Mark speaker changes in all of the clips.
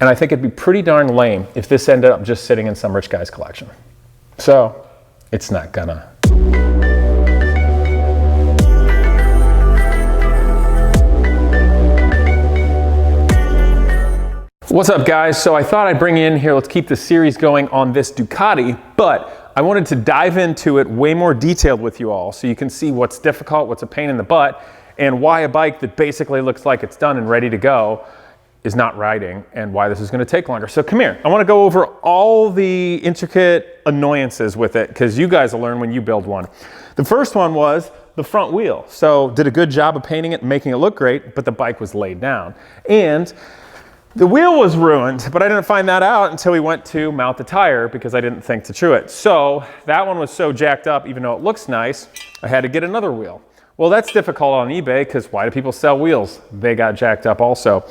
Speaker 1: And I think it'd be pretty darn lame if this ended up just sitting in some rich guy's collection. So it's not gonna. What's up, guys? So I thought I'd bring you in here, let's keep the series going on this Ducati, but I wanted to dive into it way more detailed with you all so you can see what's difficult, what's a pain in the butt, and why a bike that basically looks like it's done and ready to go is not riding, and why this is going to take longer. So come here, I want to go over all the intricate annoyances with it, because you guys will learn when you build one. The first one was the front wheel. So did a good job of painting it and making it look great, but the bike was laid down. And the wheel was ruined, but I didn't find that out until we went to mount the tire because I didn't think to true it. So that one was so jacked up, even though it looks nice, I had to get another wheel. Well, that's difficult on eBay because why do people sell wheels? They got jacked up also.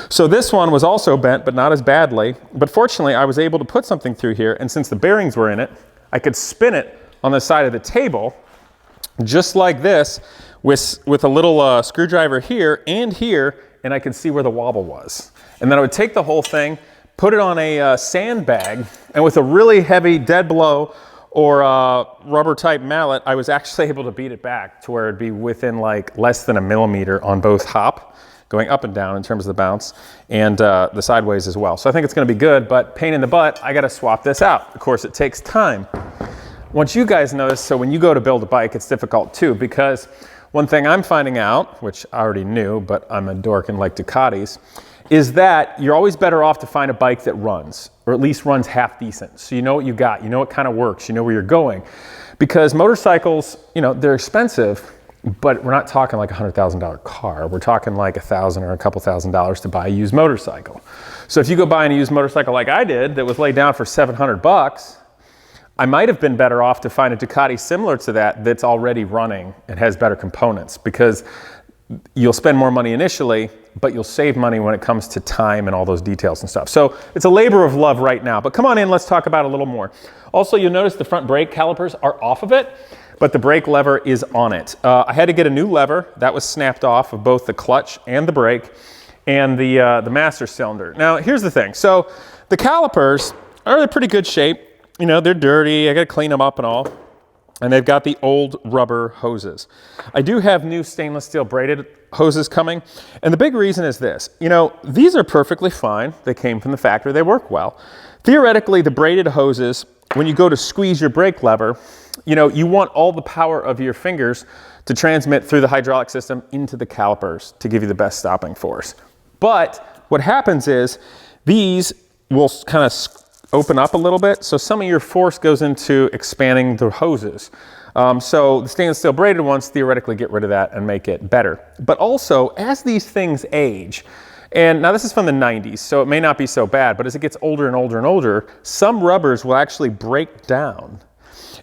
Speaker 1: So this one was also bent, but not as badly. But fortunately, I was able to put something through here, and since the bearings were in it, I could spin it on the side of the table, just like this, with a little screwdriver here, and I could see where the wobble was. And then I would take the whole thing, put it on a sandbag, and with a really heavy dead blow or rubber type mallet, I was actually able to beat it back to where it'd be within like less than a millimeter on both hop, going up and down in terms of the bounce, and the sideways as well. So I think it's gonna be good, but pain in the butt, I gotta swap this out. Of course, it takes time. Once you guys notice, so when you go to build a bike, it's difficult too, because one thing I'm finding out, which I already knew, but I'm a dork and like Ducatis, is that you're always better off to find a bike that runs, or at least runs half decent. So you know what you got, you know what kind of works, you know where you're going. Because motorcycles, you know, they're expensive, but we're not talking like a $100,000 car. We're talking like $1,000 or a couple $1,000s to buy a used motorcycle. So if you go buy a used motorcycle like I did, that was laid down for 700 bucks, I might have been better off to find a Ducati similar to that that's already running and has better components, because you'll spend more money initially, but you'll save money when it comes to time and all those details and stuff. So it's a labor of love right now, but come on in, let's talk about it a little more. Also, you'll notice the front brake calipers are off of it, but the brake lever is on it. I had to get a new lever that was snapped off of both the clutch and the brake and the master cylinder. Now, here's the thing. So the calipers are in pretty good shape. You know, they're dirty, I gotta clean them up and all. And they've got the old rubber hoses. I do have new stainless steel braided hoses coming. And the big reason is this. You know, these are perfectly fine. They came from the factory, they work well. Theoretically, the braided hoses, when you go to squeeze your brake lever, you know, you want all the power of your fingers to transmit through the hydraulic system into the calipers to give you the best stopping force. But what happens is these will kind of open up a little bit, so some of your force goes into expanding the hoses. So the stainless steel braided ones theoretically get rid of that and make it better. But also, as these things age, and now this is from the 90s, so it may not be so bad, but as it gets older and older and older, some rubbers will actually break down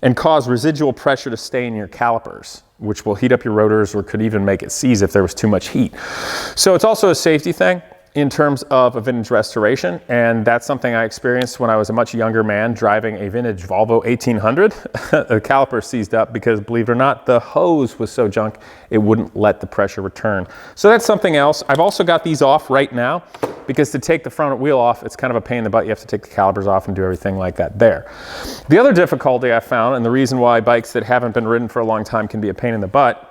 Speaker 1: and cause residual pressure to stay in your calipers, which will heat up your rotors or could even make it seize if there was too much heat. So it's also a safety thing in terms of a vintage restoration, and that's something I experienced when I was a much younger man driving a vintage Volvo 1800. The caliper seized up because, believe it or not, the hose was so junk it wouldn't let the pressure return. So that's something else. I've also got these off right now because to take the front wheel off, it's kind of a pain in the butt. You have to take the calipers off and do everything like that there. The other difficulty I found, and the reason why bikes that haven't been ridden for a long time can be a pain in the butt,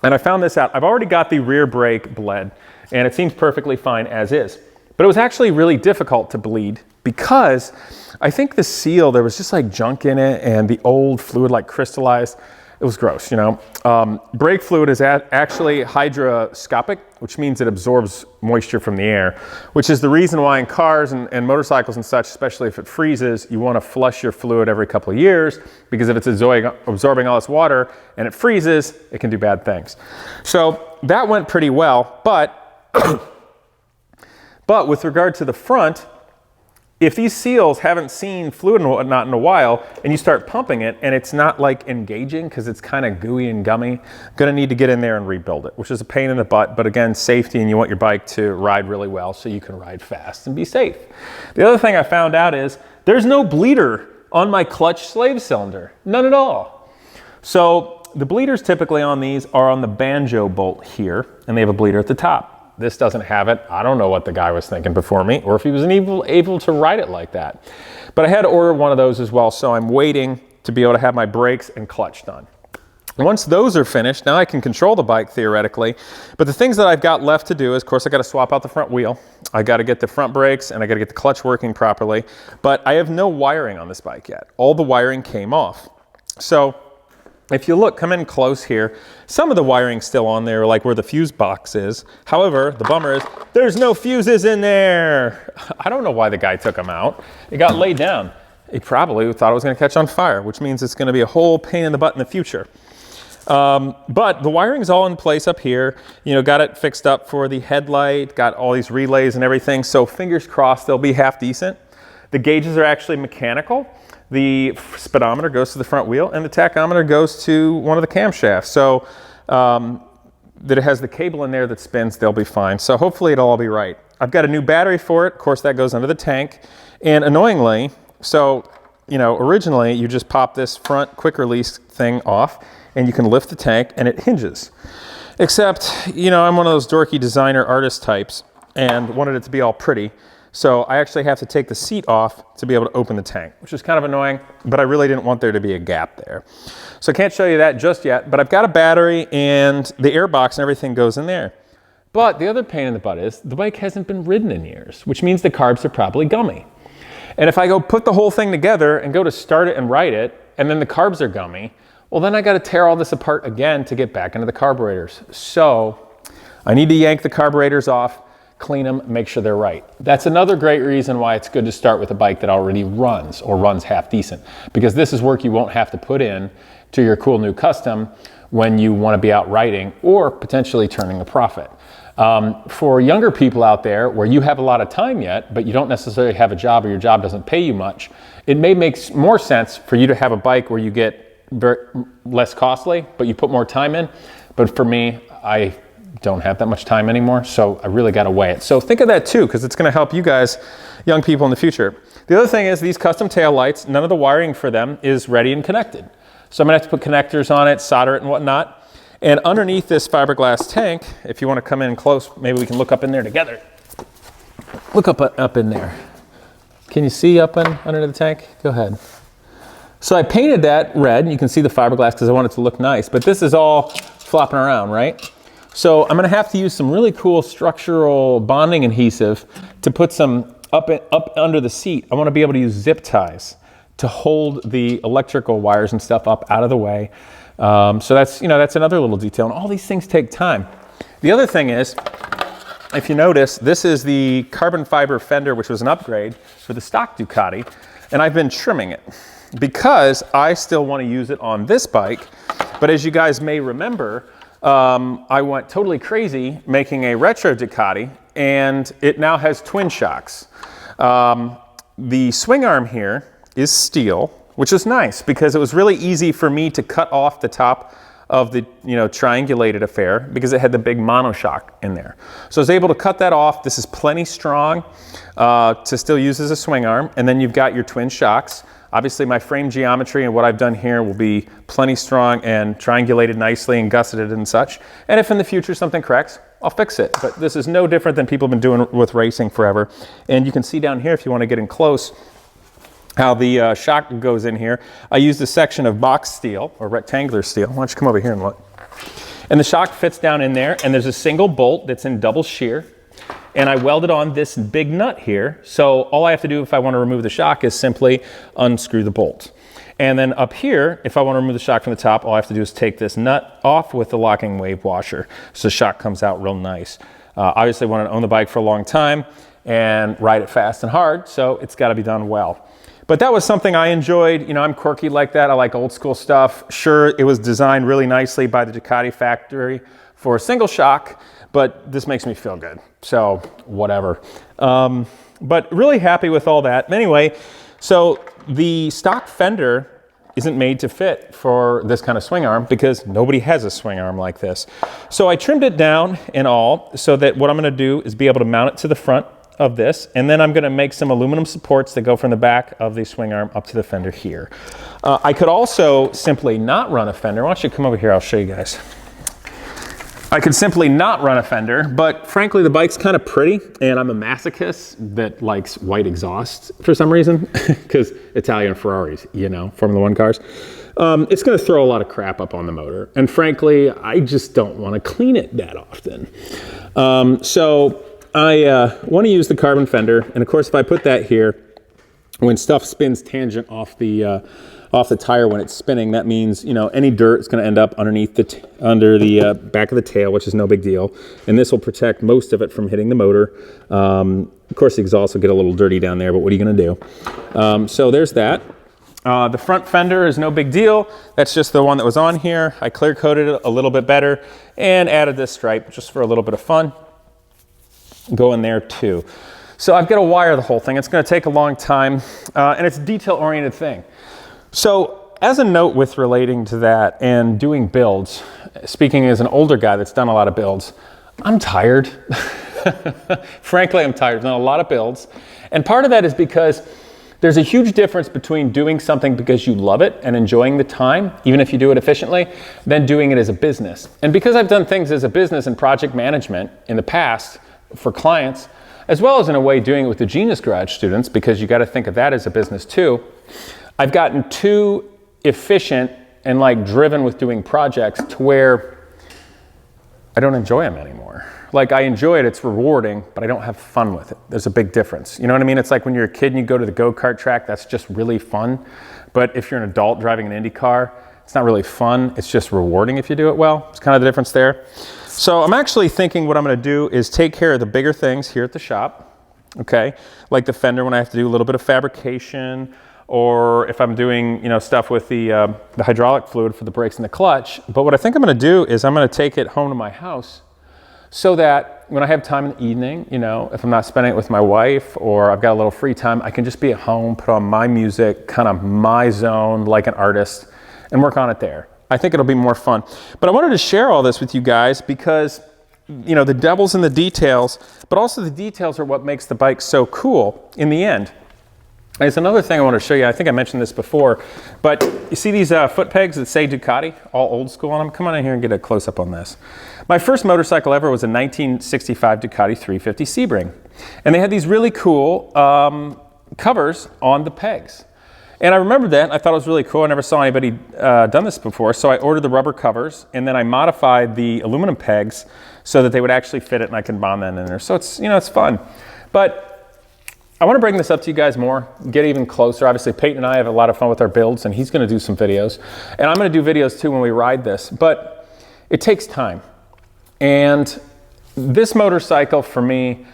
Speaker 1: and I found this out. I've already got the rear brake bled, and it seems perfectly fine as is. But it was actually really difficult to bleed because I think the seal, there was just like junk in it, and the old fluid like crystallized. It was gross, you know. Brake fluid is actually hygroscopic, which means it absorbs moisture from the air, which is the reason why in cars and motorcycles and such, especially if it freezes, you want to flush your fluid every couple of years, because if it's absorbing all this water and it freezes, it can do bad things. So that went pretty well, but with regard to the front, if these seals haven't seen fluid and whatnot in a while, and you start pumping it and it's not like engaging because it's kind of gooey and gummy, gonna need to get in there and rebuild it, which is a pain in the butt, but again, safety, and you want your bike to ride really well so you can ride fast and be safe. The other thing I found out is there's no bleeder on my clutch slave cylinder, none at all. So the bleeders typically on these are on the banjo bolt here, and they have a bleeder at the top. This doesn't have it. I don't know what the guy was thinking before me, or if he was able to ride it like that. But I had to order one of those as well, so I'm waiting to be able to have my brakes and clutch done. Once those are finished, now I can control the bike theoretically. But the things that I've got left to do is, of course, I got to swap out the front wheel. I got to get the front brakes, and I got to get the clutch working properly. But I have no wiring on this bike yet. All the wiring came off. So if you look, come in close here, some of the wiring's still on there, like where the fuse box is. However, the bummer is there's no fuses in there. I don't know why the guy took them out. It got laid down. He probably thought it was going to catch on fire, which means it's going to be a whole pain in the butt in the future. But the wiring's all in place up here. You know, got it fixed up for the headlight, got all these relays and everything. So fingers crossed they'll be half decent. The gauges are actually mechanical. The speedometer goes to the front wheel and the tachometer goes to one of the camshafts. So that it has the cable in there that spins, they'll be fine. So hopefully it'll all be right. I've got a new battery for it. Of course, that goes under the tank. And annoyingly, so, you know, originally you just pop this front quick release thing off and you can lift the tank and it hinges. Except, you know, I'm one of those dorky designer artist types and wanted it to be all pretty. So I actually have to take the seat off to be able to open the tank, which is kind of annoying, but I really didn't want there to be a gap there. So I can't show you that just yet, but I've got a battery and the air box and everything goes in there. But the other pain in the butt is the bike hasn't been ridden in years, which means the carbs are probably gummy. And if I go put the whole thing together and go to start it and ride it, and then the carbs are gummy, well, then I got to tear all this apart again to get back into the carburetors. So I need to yank the carburetors off, clean them, make sure they're right. That's another great reason why it's good to start with a bike that already runs or runs half decent, because this is work you won't have to put in to your cool new custom when you want to be out riding or potentially turning a profit. For younger people out there where you have a lot of time yet, but you don't necessarily have a job or your job doesn't pay you much, it may make more sense for you to have a bike where you get less costly, but you put more time in. But for me, I don't have that much time anymore, so I really got to weigh it. So think of that too, because it's going to help you guys, young people in the future. The other thing is these custom tail lights, none of the wiring for them is ready and connected. So I'm going to have to put connectors on it, solder it and whatnot. And underneath this fiberglass tank, if you want to come in close, maybe we can look up in there together. Look up in there. Can you see up under the tank? Go ahead. So I painted that red, and you can see the fiberglass because I want it to look nice, but this is all flopping around, right? So I'm gonna have to use some really cool structural bonding adhesive to put some up under the seat. I wanna be able to use zip ties to hold the electrical wires and stuff up out of the way. So that's, you know, that's another little detail, and all these things take time. The other thing is, if you notice, this is the carbon fiber fender, which was an upgrade for the stock Ducati, and I've been trimming it because I still want to use it on this bike. But as you guys may remember, I went totally crazy making a retro Ducati, and it now has twin shocks. The swing arm here is steel, which is nice because it was really easy for me to cut off the top of the, you know, triangulated affair because it had the big monoshock in there. So I was able to cut that off. This is plenty strong to still use as a swing arm. And then you've got your twin shocks. Obviously my frame geometry and what I've done here will be plenty strong and triangulated nicely and gusseted and such. And if in the future something cracks, I'll fix it. But this is no different than people have been doing with racing forever. And you can see down here, if you want to get in close, how the shock goes in here. I used a section of box steel or rectangular steel. Why don't you come over here and look. And the shock fits down in there, and there's a single bolt that's in double shear. And I welded on this big nut here. So all I have to do if I want to remove the shock is simply unscrew the bolt. And then up here, if I want to remove the shock from the top, all I have to do is take this nut off with the locking wave washer. So the shock comes out real nice. Obviously wanted to own the bike for a long time and ride it fast and hard, so it's got to be done well. But that was something I enjoyed. You know, I'm quirky like that. I like old school stuff. Sure, it was designed really nicely by the Ducati factory for a single shock, but this makes me feel good. So whatever. But really happy with all that. Anyway, so the stock fender isn't made to fit for this kind of swing arm because nobody has a swing arm like this. So I trimmed it down and all so that what I'm going to do is be able to mount it to the front of this, and then I'm going to make some aluminum supports that go from the back of the swing arm up to the fender here. I could also simply not run a fender. Why don't you come over here, I'll show you guys. I could simply not run a Fender, but frankly, the bike's kind of pretty, and I'm a masochist that likes white exhaust for some reason, because Italian Ferraris, you know, Formula One cars. It's going to throw a lot of crap up on the motor, and frankly, I just don't want to clean it that often. So I want to use the carbon fender, and of course, if I put that here, when stuff spins tangent off the tire when it's spinning, that means, you know, any dirt is going to end up underneath under the back of the tail, which is no big deal. And this will protect most of it from hitting the motor. Of course, the exhaust will get a little dirty down there, but what are you going to do? So there's that. The front fender is no big deal. That's just the one that was on here. I clear coated it a little bit better and added this stripe just for a little bit of fun. Go in there too. So I've got to wire the whole thing. It's going to take a long time, and it's a detail-oriented thing. So as a note with relating to that and doing builds, speaking as an older guy that's done a lot of builds, I'm tired. Frankly, I'm tired. I've done a lot of builds. And part of that is because there's a huge difference between doing something because you love it and enjoying the time, even if you do it efficiently, than doing it as a business. And because I've done things as a business and project management in the past for clients, as well as in a way doing it with the Genius Garage students, because you got to think of that as a business too, I've gotten too efficient and like driven with doing projects to where I don't enjoy them anymore. Like I enjoy it, it's rewarding, but I don't have fun with it. There's a big difference. You know what I mean? It's like when you're a kid and you go to the go-kart track, that's just really fun. But if you're an adult driving an Indy car, it's not really fun. It's just rewarding if you do it well. It's kind of the difference there. So I'm actually thinking what I'm going to do is take care of the bigger things here at the shop. Okay, like the fender when I have to do a little bit of fabrication, or if I'm doing, you know, stuff with the hydraulic fluid for the brakes and the clutch. But what I think I'm going to do is I'm going to take it home to my house so that when I have time in the evening, you know, if I'm not spending it with my wife or I've got a little free time, I can just be at home, put on my music, kind of my zone like an artist, and work on it there. I think it'll be more fun. But I wanted to share all this with you guys because, you know, the devil's in the details, but also the details are what makes the bike so cool in the end. There's another thing I want to show you. I think I mentioned this before, but you see these foot pegs that say Ducati, all old school on them? Come on in here and get a close-up on this. My first motorcycle ever was a 1965 Ducati 350 Sebring. And they had these really cool covers on the pegs. And I remembered that. I thought it was really cool. I never saw anybody done this before. So I ordered the rubber covers, and then I modified the aluminum pegs so that they would actually fit it, and I can bond that in there. So it's, you know, it's fun. But I want to bring this up to you guys more, get even closer. Obviously, Peyton and I have a lot of fun with our builds, and he's going to do some videos. And I'm going to do videos too when we ride this. But it takes time. And this motorcycle for me,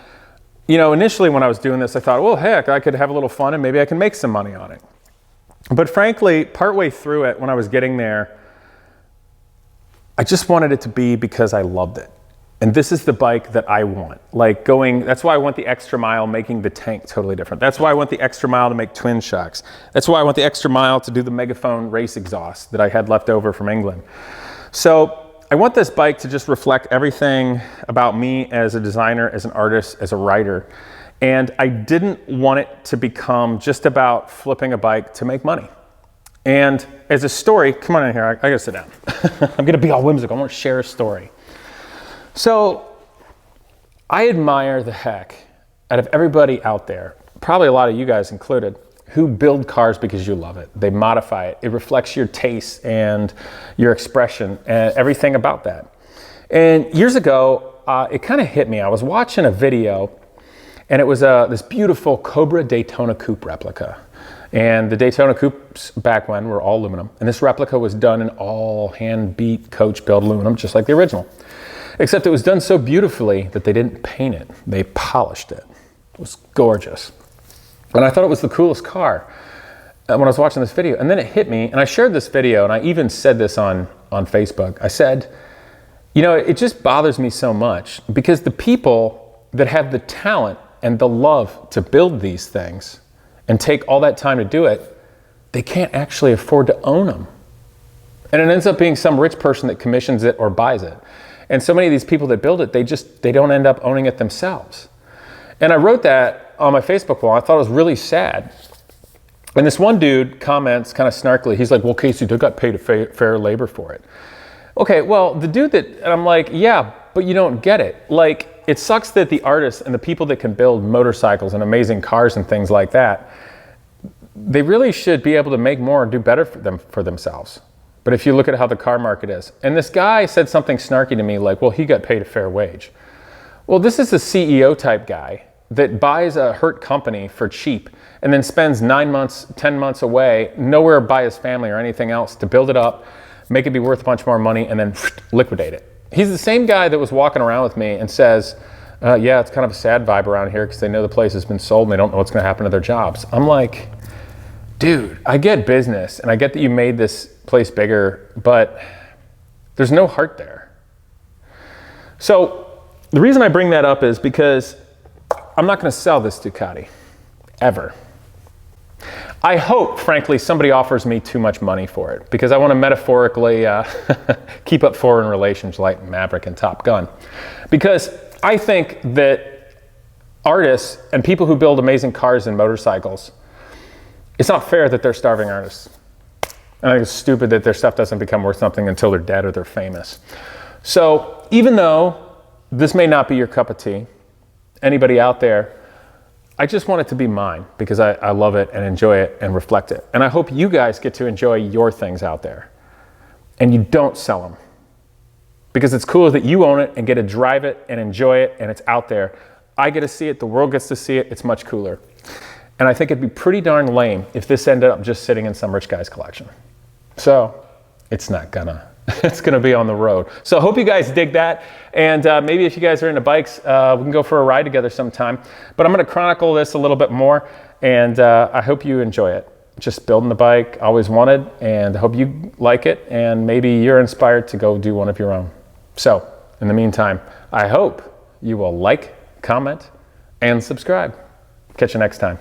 Speaker 1: you know, initially when I was doing this, I thought, well, heck, I could have a little fun and maybe I can make some money on it. But frankly, partway through it, when I was getting there, I just wanted it to be because I loved it. And this is the bike that I want. Like going, that's why I went the extra mile making the tank totally different. That's why I went the extra mile to make twin shocks. That's why I went the extra mile to do the Megaphone race exhaust that I had left over from England. So I want this bike to just reflect everything about me as a designer, as an artist, as a writer. And I didn't want it to become just about flipping a bike to make money. And as a story, come on in here, I gotta sit down. I'm gonna be all whimsical, I wanna share a story. So I admire the heck out of everybody out there, probably a lot of you guys included, who build cars because you love it. They modify it. It reflects your taste and your expression and everything about that. And years ago, it kind of hit me. I was watching a video and it was this beautiful Cobra Daytona Coupe replica. And the Daytona Coupes back when were all aluminum. And this replica was done in all hand-beat coach-built aluminum, just like the original. Except it was done so beautifully that they didn't paint it. They polished it. It was gorgeous. And I thought it was the coolest car when I was watching this video. And then it hit me, and I shared this video, and I even said this on Facebook. I said, you know, it just bothers me so much because the people that have the talent and the love to build these things and take all that time to do it, they can't actually afford to own them. And it ends up being some rich person that commissions it or buys it. And so many of these people that build it, they don't end up owning it themselves. And I wrote that on my Facebook wall. I thought it was really sad. And this one dude comments kind of snarkily. He's like, well, Casey, they got paid a fair labor for it. Okay, well, the dude that, and I'm like, yeah, but you don't get it. Like, it sucks that the artists and the people that can build motorcycles and amazing cars and things like that, they really should be able to make more and do better for themselves. But if you look at how the car market is, and this guy said something snarky to me like, well, he got paid a fair wage. Well, this is a CEO type guy that buys a hurt company for cheap and then spends 9 months, 10 months away, nowhere by his family or anything else to build it up, make it be worth a bunch more money, and then liquidate it. He's the same guy that was walking around with me and says, yeah, it's kind of a sad vibe around here because they know the place has been sold and they don't know what's going to happen to their jobs. I'm like, dude, I get business and I get that you made this place bigger, but there's no heart there. So the reason I bring that up is because I'm not going to sell this Ducati, ever. I hope, frankly, somebody offers me too much money for it because I want to metaphorically keep up foreign relations like Maverick and Top Gun. Because I think that artists and people who build amazing cars and motorcycles, it's not fair that they're starving artists. I think it's stupid that their stuff doesn't become worth something until they're dead or they're famous. So even though this may not be your cup of tea, anybody out there, I just want it to be mine because I love it and enjoy it and reflect it. And I hope you guys get to enjoy your things out there and you don't sell them because it's cool that you own it and get to drive it and enjoy it and it's out there. I get to see it, the world gets to see it, it's much cooler. And I think it'd be pretty darn lame if this ended up just sitting in some rich guy's collection. So it's not gonna. It's gonna be on the road. So I hope you guys dig that. And maybe if you guys are into bikes, we can go for a ride together sometime. But I'm gonna chronicle this a little bit more and I hope you enjoy it. Just building the bike, always wanted, and I hope you like it and maybe you're inspired to go do one of your own. So in the meantime, I hope you will like, comment, and subscribe. Catch you next time.